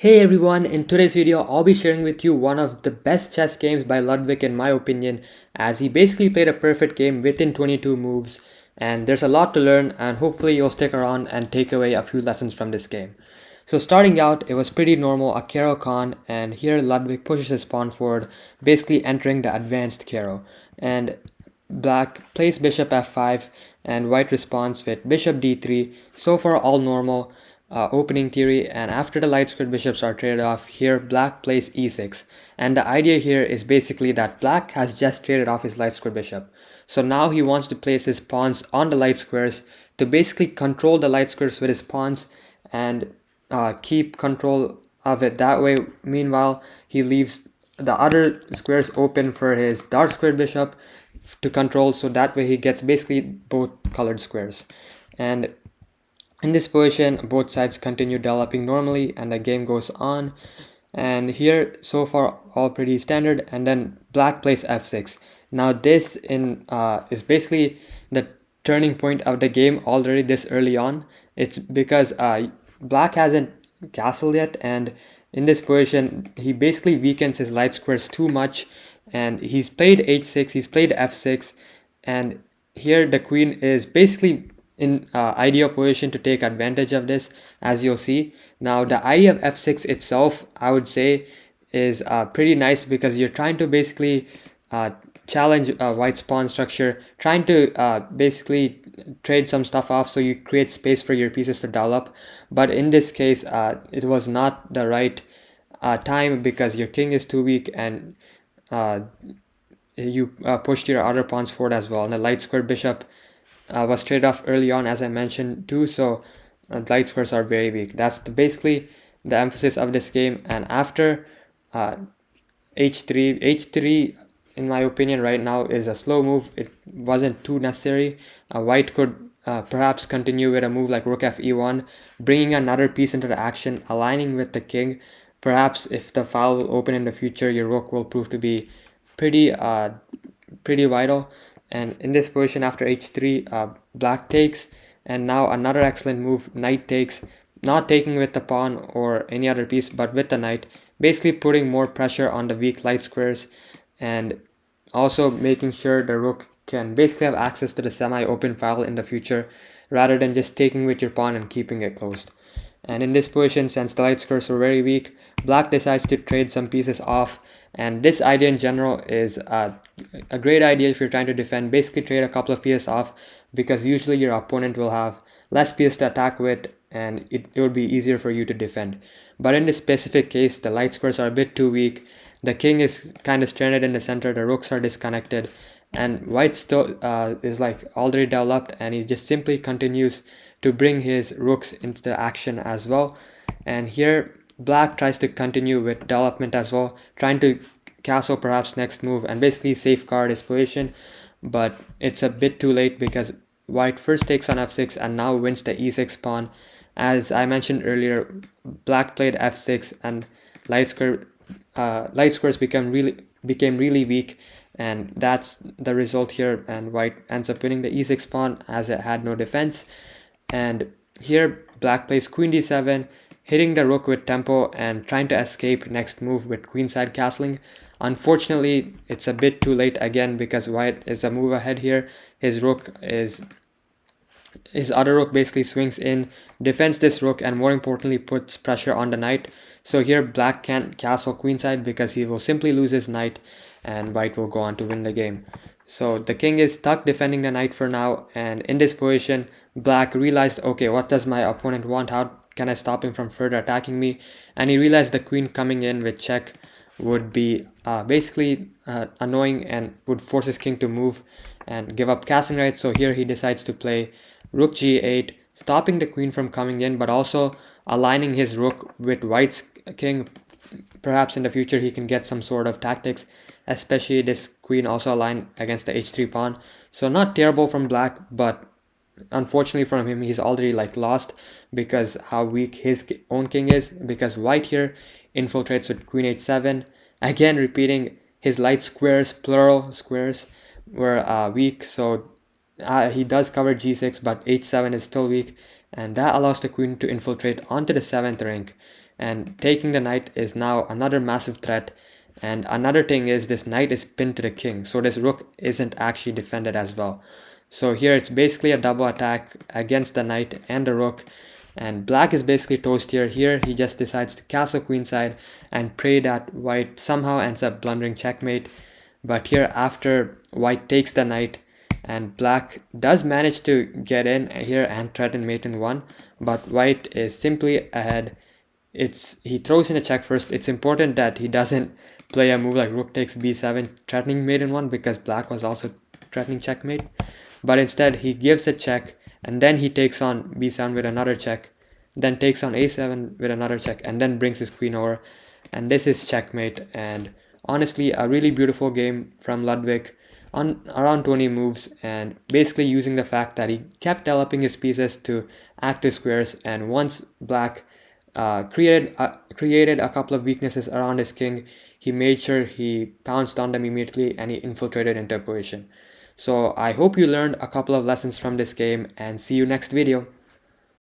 Hey everyone, in today's video I'll be sharing with you one of the best chess games by Ludwig in my opinion, as he basically played a perfect game within 22 moves, and there's a lot to learn and hopefully you'll stick around and take away a few lessons from this game. So starting out, it was pretty normal, a Caro Khan, and here Ludwig pushes his pawn forward, basically entering the advanced Caro, and Black plays bishop f5 and White responds with bishop d3. So far all normal opening theory, and after the light squared bishops are traded off, here Black plays e6. And the idea here is basically that Black has just traded off his light squared bishop. So now he wants to place his pawns on the light squares to basically control the light squares with his pawns and keep control of it that way. Meanwhile, he leaves the other squares open for his dark squared bishop to control, so that way he gets basically both colored squares. And in this position, both sides continue developing normally and the game goes on. And here, so far, all pretty standard. And then Black plays f6. Now this is basically the turning point of the game already this early on. It's because Black hasn't castled yet, and in this position, he basically weakens his light squares too much. And he's played h6, he's played f6, and here the queen is basically in ideal position to take advantage of this, as you'll see. Now the idea of f6 itself, I would say, is pretty nice because you're trying to basically challenge White's pawn structure, trying to basically trade some stuff off so you create space for your pieces to develop. But in this case, it was not the right time because your king is too weak, and you pushed your other pawns forward as well. And the light square bishop was traded off early on, as I mentioned too, so light squares are very weak. That's basically the emphasis of this game. And after h3 in my opinion right now is a slow move. It wasn't too necessary. White could perhaps continue with a move like rook f e1, bringing another piece into the action, aligning with the king. Perhaps if the file will open in the future, your rook will prove to be pretty vital. And in this position, after h3, Black takes, and now another excellent move, knight takes, not taking with the pawn or any other piece, but with the knight, basically putting more pressure on the weak light squares, and also making sure the rook can basically have access to the semi-open file in the future, rather than just taking with your pawn and keeping it closed. And in this position, since the light squares were very weak, Black decides to trade some pieces off. And this idea in general is a great idea if you're trying to defend. Basically trade a couple of pieces off, because usually your opponent will have less pieces to attack with, and it would be easier for you to defend. But in this specific case, the light squares are a bit too weak. The king is kind of stranded in the center, the rooks are disconnected, and White still is like already developed, and he just simply continues to bring his rooks into the action as well. And here Black tries to continue with development as well, trying to castle perhaps next move and basically safeguard his position, but it's a bit too late because White first takes on f6 and now wins the e6 pawn. As I mentioned earlier, Black played f6 and light squares became really weak, and that's the result here, and White ends up winning the e6 pawn as it had no defense. And here Black plays queen d7, hitting the rook with tempo and trying to escape next move with queenside castling. Unfortunately, it's a bit too late again because White is a move ahead here. His other rook basically swings in, defends this rook, and more importantly puts pressure on the knight. So here Black can't castle queenside because he will simply lose his knight, and White will go on to win the game. So the king is stuck defending the knight for now, and in this position Black realized, okay, what does my opponent want? How can I stop him from further attacking me? And he realized the queen coming in with check would be basically annoying and would force his king to move and give up castling rights. So here he decides to play rook g8, stopping the queen from coming in, but also aligning his rook with White's king. Perhaps in the future he can get some sort of tactics, especially this queen also aligned against the h3 pawn. So not terrible from Black, but unfortunately from him, he's already like lost because how weak his own king is, because White here infiltrates with queen h7, again repeating his light squares, plural squares, were weak. So he does cover g6, but h7 is still weak, and that allows the queen to infiltrate onto the 7th rank. and taking the knight is now another massive threat. And another thing is this knight is pinned to the king, so this rook isn't actually defended as well. So here it's basically a double attack against the knight and the rook, and black is basically toast here. Here he just decides to castle queenside and pray that white somehow ends up blundering checkmate. But here after white takes the knight, and black does manage to get in here and threaten mate in 1, but white is simply ahead. He throws in a check first. It's important that he doesn't play a move like rook takes b7 threatening mate in 1, because black was also threatening checkmate, but instead he gives a check and then he takes on b7 with another check, then takes on a7 with another check, and then brings his queen over, and this is checkmate. And honestly, a really beautiful game from Ludwig on around 20 moves, and basically using the fact that he kept developing his pieces to active squares, and once black created a couple of weaknesses around his king, he made sure he pounced on them immediately and he infiltrated into a position. So I hope you learned a couple of lessons from this game, and see you next video.